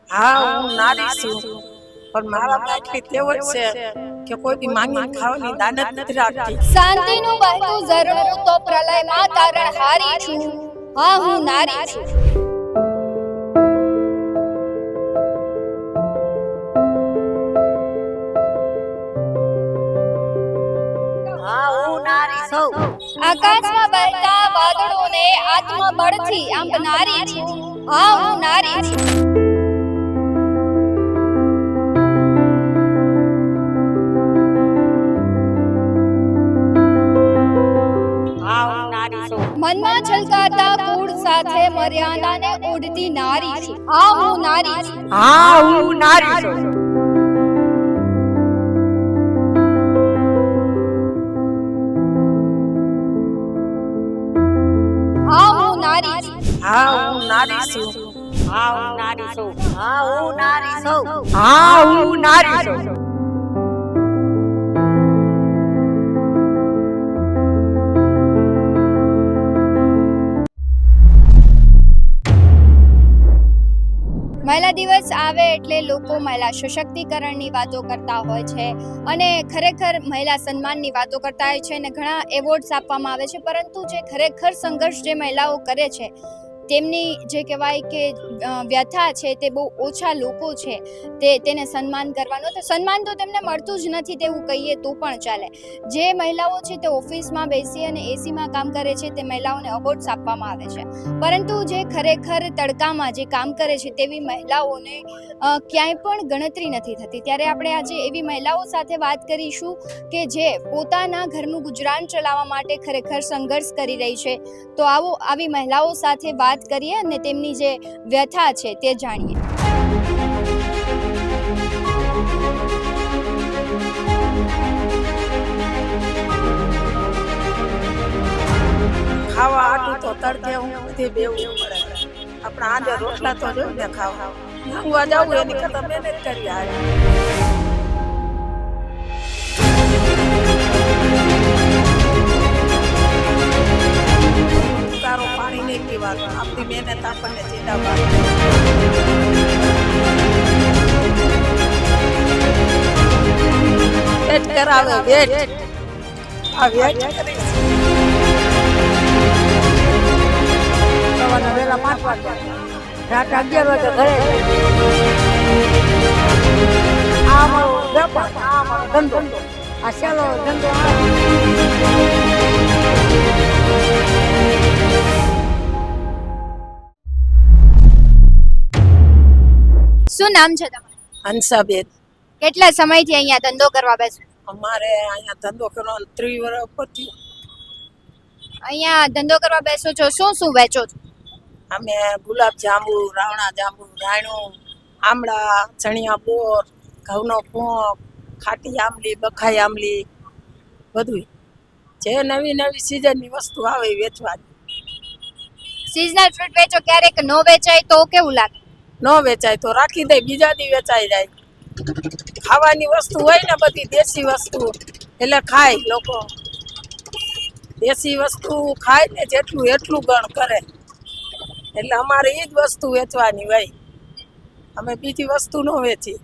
હા હું નારી છું પણ મારામાં એટલી ટેવ જ છે કે કોઈ બી માંગીને ખાવાની દાનત નથી રાખતી. શાંતિનું વહેતું ઝરણું તો પ્રલયમાં તારણહારી છું. હા હું નારી છું. હા હું નારી છું. આકાશમાં વહેતા વાદળોને આત્મબળથી આંબનારી છું. હા હું નારી છું. હા હું નારી છું. મનમાં છલકાતા કુળ સાથે મર્યાદાને ઓઢતી નારી છું. હા હું નારી છું. હા હું નારી છું. હા હું નારી છું. હા હું નારી છું. હા હું નારી છું. હા હું નારી છું. હા હું નારી છું. મહિલા દિવસ આવે એટલે લોકો મહિલા સશક્તિકરણની વાતો કરતા હોય છે અને ખરેખર મહિલા સન્માનની વાતો કરતા હોય છે અને ઘણા એવોર્ડ્સ આપવામાં આવે છે, પરંતુ જે ખરેખર સંઘર્ષ જે મહિલાઓ કરે છે તેમની જે કહેવાય કે વ્યથા છે તે બહુ ઓછા લોકો છે તેને સન્માન કરવાનો, તો સન્માન તો તેમને મળતું જ નથી તેવું કહીએ તો પણ ચાલે. જે મહિલાઓ છે તે ઓફિસમાં બેસી અને એસીમાં કામ કરે છે તે મહિલાઓને એવોર્ડ્સ આપવામાં આવે છે, પરંતુ જે ખરેખર તડકામાં જે કામ કરે છે તેવી મહિલાઓને ક્યાંય પણ ગણતરી નથી થતી. ત્યારે આપણે આજે એવી મહિલાઓ સાથે વાત કરીશું કે જે પોતાના ઘરનું ગુજરાન ચલાવવા માટે ખરેખર સંઘર્ષ કરી રહી છે. તો આવો આવી મહિલાઓ સાથે વાત કરીએ અને તેમની જે વ્યથા છે તે જાણીએ. ખાવા આટું તો તડકે હું બધી બેવું પડે. આપણા આંધે રોટલા તો જોઈ ને ખાવા માંગવા જવું એની કરતા મહેનત કરી હારી. ઉકારો પાણી નહીં પીવાનું, આપણી મહેનત આપણને જીંદાબાદ. વેટ કરાવે વેટ. આ વેટ કરી સવારના વહેલા 5 વાગ્યા, રાત 11 વાગે ઘરે. આ અમારો વેપાર, આ અમારો ધંધો, આ સહેલો ધંધો. શું નામ છે તમારું? હંસાબેન. કેટલા સમયથી અહીંયા ધંધો કરવા બેસો? અમારે અહીંયા ધંધો કરવાનો 3 વર્ષ ઉપર થયું. અહીંયા ધંધો કરવા બેસો છો, શું શું વેચો છો? અમે ગુલાબ જાંબુ, રાવણા જાંબુ, રાયણું, આમળા, ચણિયા બોર, ઘઉંનો પોંક, ખાટી આંબલી, બખાઈ આંબલી, બધું જે નવી નવી સિઝનની વસ્તુ આવે એ વેચવાની. સિઝનલ ફ્રૂટ વેચો, ક્યારેક નો વેચાય તો કેવું લાગે? ન વેચાય તો રાખી દે, બીજા દી વેચાઈ જાય. ખાવાની વસ્તુ હોય ને બધી દેશી વસ્તુ એટલે ખાય લોકો. દેશી વસ્તુ ખાય ને જેટલું એટલું ગણ કરે, એટલે અમારે એ જ વસ્તુ વેચવાની હોય. અમે બીજી વસ્તુ ન વેચી.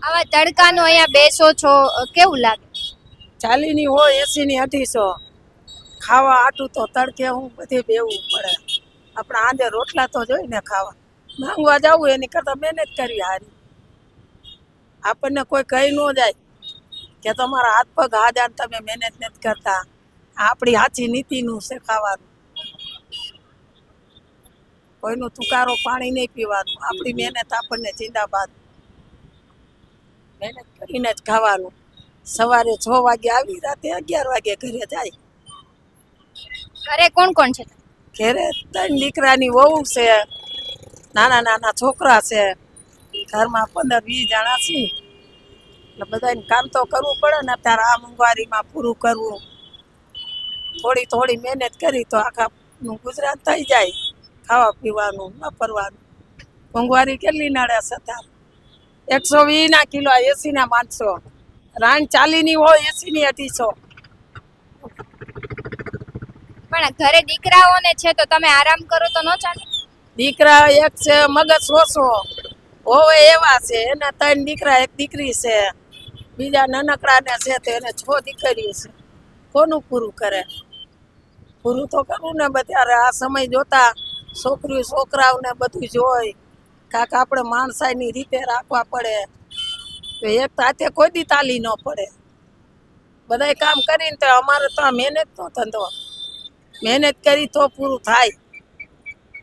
આવા તડકાનો અહીંયા બેસો છો, કેવું લાગે? 40 ની હોય, 80 ની 250. ખાવા આટું તો તડકે હું બધે બેવું પડે. આપણા આંધે રોટલા તો જોઈ ને ખાવા માંગવા જવું એની કરતા મહેનત કરી હારી. આપણને કોઈ કહી ન જાય કે તમારા હાથ પગ હાજા તમે મહેનત નથી કરતા. આપણી સાચી નીતિનું છે ખાવાનું. કોઈનું તુકારો પાણી નહીં પીવાનું, આપણી મહેનત આપણને જિંદાબાદ. મહેનત કરીને જ ખાવાનું. સવારે 6 વાગે આવી, રાતે 11 વાગે ઘરે જાય. ઘરે કોણ કોણ છે? ઘરે 3 દીકરાની વહુ છે, નાના નાના છોકરા છે. ઘરમાં 15-20 જણા છે, એટલે બધાને કામ તો કરવું પડે ને. અત્યારે આ મોંઘવારીમાં પૂરું કરવું, થોડી થોડી મહેનત કરી તો આખાનું ગુજરાન થઈ જાય. ખાવા પીવાનું, વાપરવાનું. મોંઘવારી કેટલી નડે છે અત્યારે. 120 ના કિલો, 80 ના 500. રાણ 40 ની હોય, 80 ની 250. પણ ઘરે દીકરાઓને છે તો તમે આરામ કરો તો ન ચાલે? દીકરા એક છે મગજ ઓછો, હોવે એવા છે. એના 3 દીકરા 1 દીકરી છે. બીજા નાનકડાને છે તો એને 6 દીકરીઓ છે. કોનું પૂરું કરે? પૂરું તો કરવું ને બધારે. આ સમય જોતા છોકરીઓ છોકરાઓને બધું જોઈ કાંક આપણે માણસાઈની રીતે રાખવા પડે. તો એક હાથે કોઈ દી તાલી ન પડે. બધાય કામ કરીને તો અમારે તો આ મહેનતનો ધંધો. મહેનત કરી તો પૂરું થાય,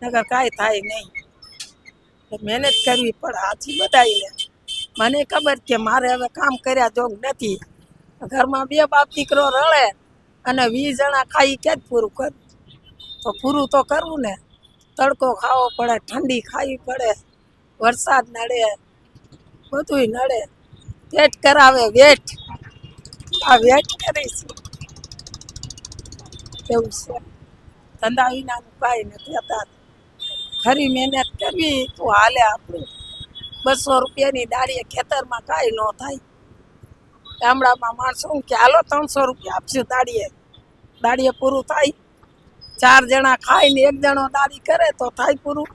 નકર કાંઈ થાય નહીં. મહેનત કરવી પડે સાચી બધાયને. મને ખબર કે મારે હવે કામ કર્યા જોગ નથી. ઘરમાં 2 બાપ દીકરો રળે અને 20 જણા ખાઈ ક્યાં જ પૂરું કરું? તો પૂરું તો કરવું ને. તડકો ખાવો પડે, ઠંડી ખાવી પડે, વરસાદ નડે, બધુંય નડે. પેટ કરાવે વેઠ. આ વેઠ કરીશ એવું છે. ધંધા વિનાનું કાંઈ નથી. અત્યારે ખરી મહેનત કરવી તો હાલે આપણું. 200 રૂપિયાની દાળીએ ખેતરમાં કાંઈ ન થાય. ગામડામાં માણસો શું કે હાલો 300 રૂપિયા આપશું દાળીએ પૂરું થાય? 4 જણા ખાઈને 1 જણો દાળી કરે તો થાય પૂરું?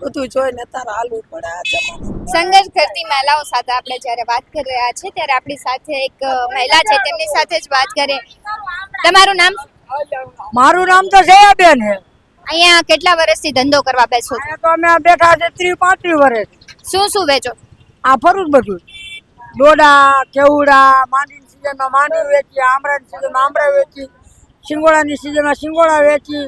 બધું જોઈને તારે હાલવું પડે આ જમાનામાં. સંઘર્ષ કરતી મહિલાઓ સાથે આપણે જ્યારે વાત કરી રહ્યા છે ત્યારે આપણી સાથે એક મહિલા છે, તેમની સાથે જ વાત કરીએ. તમારું નામ? મારું નામ તો જયાબેન છે. અહીંયા કેટલા વર્ષથી ધંધો કરવા બેસો છો? અહીંયા તો અમે બેઠા છે 30-35 વર્ષ. શું શું વેચો? આ ફરું જ બધું. ડોડા, કેવડા, માંડવીની સિઝનમાં માંડવી વેચી, આમળાની સિઝનમાં આમળા વેચી, શિંગોડાની સિઝનમાં શિંગોડા વેચી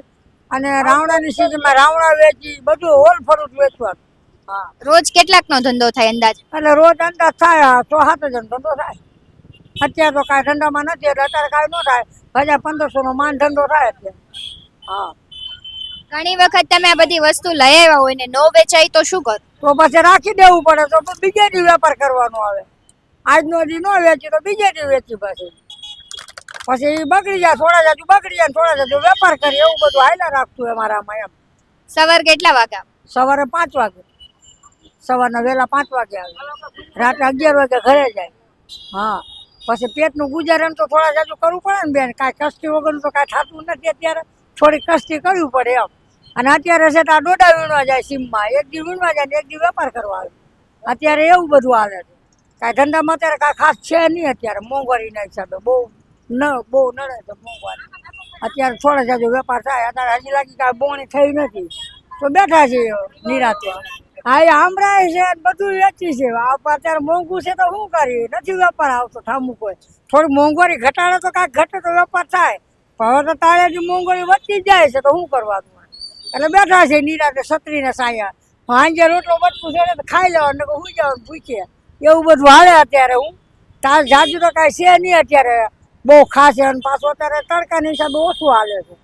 અને રાવણાની સિઝનમાં રાવણા વેચી. બધું હોલ ફરું જ વેચવાનું. હા, રોજ કેટલાકનો ધંધો થાય અંદાજ? એટલે રોજ અંદાજ થાય 6-7 હજાર ધંધો થાય. અત્યારે તો કાંઈ ધંધામાં નથી એટલે અત્યારે કાંઈ ન થાય. 1000-1500 નો માન ધંધો થાય અત્યારે. હા, ઘણી વખત તમે આ બધી વસ્તુ લઈ આવ્યા હોય ને નો વેચાય તો શું કરો? તો પછી રાખી દેવું પડે. તો બીજે દી વેપાર કરવાનો આવે. આજનો દી ન વેચી તો બીજે દી વેચી પછી બગડી જાય. થોડા જાજુ બગડી જાય, થોડા જાજુ વેપાર કરી. એવું બધું હાલ્યા રાખતું અમારામાં એમ. સવાર કેટલા વાગ્યા? સવારે 5 વાગે. સવારના વહેલા 5 વાગે આવે. રાતે 11 વાગે ઘરે જાય. હા, પછી પેટનું ગુજારણ તો થોડા જાજુ કરવું પડે ને બેન. કાંઈ કસ્તી વગરનું તો કાંઈ થતું નથી. અત્યારે થોડી કસ્તી કરવી પડે એમ. અને અત્યારે છે તો આ ડોડા વીણવા જાય સીમમાં. 1 દી વીણવા જાય ને 1 દી વેપાર કરવા આવે. અત્યારે એવું બધું હાલે છે. કાંઈ ધંધામાં અત્યારે કાંઈ ખાસ છે નહીં. અત્યારે મોંઘવારીના હિસાબે બહુ નડે છે મોંઘવારી. અત્યારે થોડા જાજુ વેપાર થાય. અત્યારે હજી લાગી કાંઈ બોણી થઈ નથી તો બેઠા છે નિરાતે. હા, એ આમરાય છે બધું વેચી છે. અત્યારે મોંઘું છે તો શું કરીએ? નથી વેપાર આવતો ઠામું કોઈ. થોડી મોંઘવારી ઘટાડે તો કાંઈક ઘટે તો વેપાર થાય. પણ હવે તો તાળેથી મોંઘવારી વધતી જ જાય છે તો શું કરવાનું? એટલે બેઠા છે નિરાતે છત્રીને સાયા. સાંજે રોટલો બચકું છે ને તો ખાઈ લેવાનું, ને સુઈ જવાનું ભૂખે. એવું બધું હાલે અત્યારે. હું તાર જાજુ તો કાંઈ છે નહીં અત્યારે બહુ ખાસ. અને પાછું અત્યારે તડકાના હિસાબે ઓછું હાલે છે.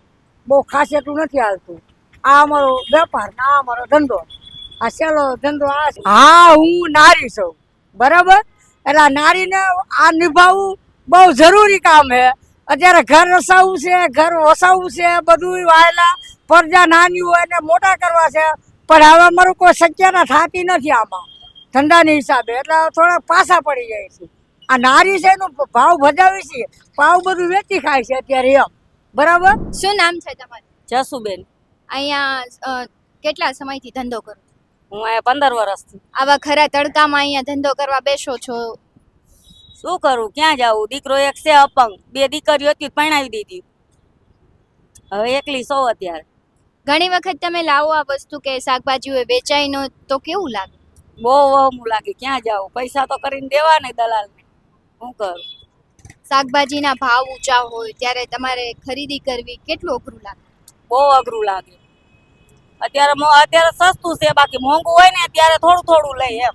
બહુ ખાસ એટલું નથી હાલતું. આ અમારો વેપાર ને આ અમારો ધંધો. આ સહેલો ધંધો આ છે. હા, હું નારી છું બરાબર. એટલે આ નારીને આ નિભાવવું બહુ જરૂરી કામ છે. અત્યારે ઘર વસાવવું છે, ઘર વસાવવું છે, બધું વાયેલા પરજા નાની હોય ને મોટા કરવા છે. પણ હવે અમારું કોઈ શક્યતા થતી નથી આમાં ધંધાની હિસાબે. એટલે થોડા પાછા પડી જાય છે. આ નારી છે એનો ભાવ ભજાવી છે. ભાવ બધું વેચી ખાય છે અત્યારે એમ. બરાબર. શું નામ છે તમારું? જસુબેન. અહીંયા કેટલા સમયથી ધંધો કરો? હું અહીંયા 15 વર્ષથી. આવા ખરા તડકામાં અહીંયા ધંધો કરવા બેસો છો? શું કરું? ક્યાં જાવું? દીકરો એક છે અપંગ. 2 દીકરીઓ હતી પરણાવી દીધી. હવે એકલી સૌ અત્યારે. ઘણી વખત તમે લાવો આ વસ્તુ કે શાકભાજી હોય વેચાય નો તો કેવું લાગે? બહુ વહમું લાગે. ક્યાં જાવું? પૈસા તો કરીને દેવા ને દલાલને. શું કરું? શાકભાજીના ભાવ ઊંચા હોય ત્યારે તમારે ખરીદી કરવી કેટલું અઘરું લાગે? બહુ અઘરું લાગે. અત્યારે સસ્તું છે, બાકી મોંઘું હોય ને ત્યારે થોડું થોડું લઈ એમ.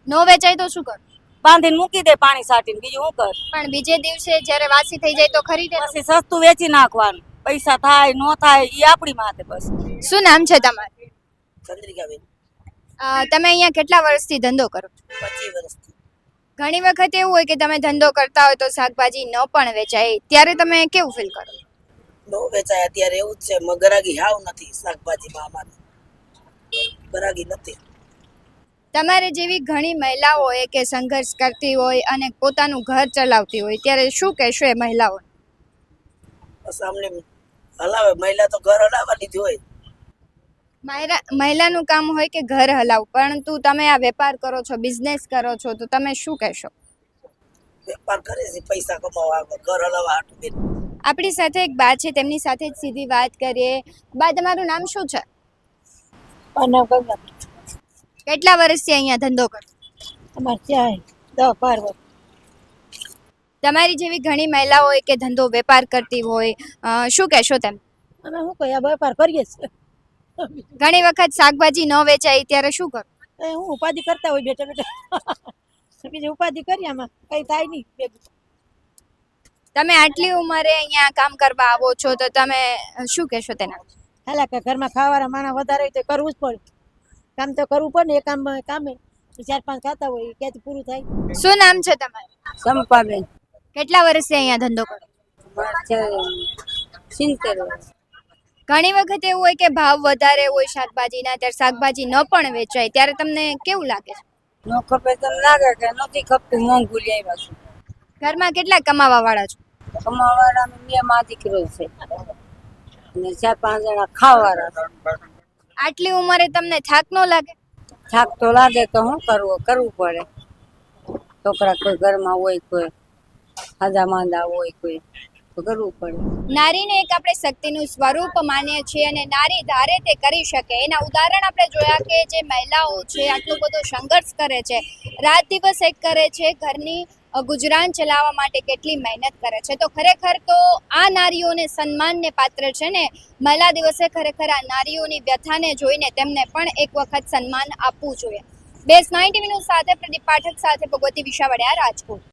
નો વેચાય તો શું કરો? બાંધીને મૂકી દે પાણી સાટીને. બીજું શું કર? પણ બીજે દિવસે જ્યારે વાસી થઈ જાય તો ખરીદે? પછી સસ્તું વેચી નાખવાનું. પૈસા થાય નો થાય એ આપણી માથે. બસ. શું નામ છે તમારું? ચંદ્રિકાબેન. તમે અહીંયા કેટલા વર્ષથી ધંધો કરો છો? 25 વર્ષથી. ઘણી વખત એવું હોય કે તમે ધંધો કરતા હોય તો શાકભાજી ન પણ વેચાય ત્યારે તમે કેવું ફીલ કરો? નો વેચાય અત્યારે એવું જ છે. ગરાગી હાવ નથી શાકભાજીમાં. અમારે ગરાગી નથી. તમારે જેવી ઘણી મહિલાઓ હોય કે સંઘર્ષ કરતી હોય અને પોતાનું ઘર ચલાવતી હોય ત્યારે શું કહેશો એ મહિલાઓ? બસ અમને હલાવે. મહિલા તો ઘર હલાવવાની જ હોય. મહિલાનું કામ હોય કે ઘર હલાવવું, પરંતુ તમે આ વેપાર કરો છો, બિઝનેસ કરો છો, તો તમે શું કહેશો? વેપાર કરે છે પૈસા કમાવા, ઘર હલાવવા હાટું બેન. આપણી સાથે એક બા છે, તેમની સાથે જ સીધી વાત કરીએ. બા, તમારું નામ શું છે? કેટલા વર્ષથી અહીંયા ધંધો કરો? તમારી જેવી ઘણી મહિલાઓ હોય કે ધંધો વેપાર કરતી હોય, શું કહેશો તેમ? અમે શું કહીએ, વેપાર કરીએ છીએ. ઘણી વખત શાકભાજી ન વેચાય ત્યારે શું કરો? હું ઉપાધિ કરતા હોય બેઠા બેઠા, બીજી ઉપાધિ કરી આમાં કઈ થાય નહીં. તમે આટલી ઉંમરે અહીંયા કામ કરવા આવો છો, તો તમે શું કહેશો તેના? હાલા કે ઘરમાં ખાવાના માણસ વધારે હોય તો કરવું જ પડે, કામ તો કરવું પડે ને. એ કામે 4-5 ખાતા હોય ક્યાંથી પૂરું થાય. શું નામ છે તમારું? સંપાબેન કેટલા વર્ષથી અહીંયા ધંધો કરો? 70. ઘણી વખત એવું હોય કે ભાવ વધારે હોય શાકભાજીના, ત્યારે શાકભાજી ન પણ વેચાય, ત્યારે તમને કેવું લાગે છે? નો ખપે તો લાગે કે નથી ખપતું, મોંઘું લઈ આવ્યા છું. ઘરમાં કેટલા કમાવા વાળા છો? કમાવાળા બે માં દીકરો છે અને 4-5 જણા ખાવાળા છે. આટલી ઉંમરે તમને થાક ન લાગે? થાક તો લાગે તો શું કરવું પડે. છોકરા કોઈ ઘરમાં હોય, કોઈ હાજા માંદા હોય, કોઈ તો કરવું પડે. નારીને એક આપણે શક્તિનું સ્વરૂપ માનીએ છીએ અને નારી ધારે તે કરી શકે. એના ઉદાહરણ આપણે જોયા કે જે મહિલાઓ છે આટલો બધો સંઘર્ષ કરે છે, રાત દિવસ એક કરે છે, ઘરની ગુજરાન ચલાવવા માટે કેટલી મહેનત કરે છે. તો ખરેખર તો આ નારીઓને સન્માનને પાત્ર છે ને. મહિલા દિવસે ખરેખર આ નારીઓની વ્યથાને જોઈને તેમને પણ એક વખત સન્માન આપવું જોઈએ. બેસ 90 મિનિટ સાથે પ્રદીપ પાઠક સાથે ભગવતી વિશાવડિયા, રાજકોટ.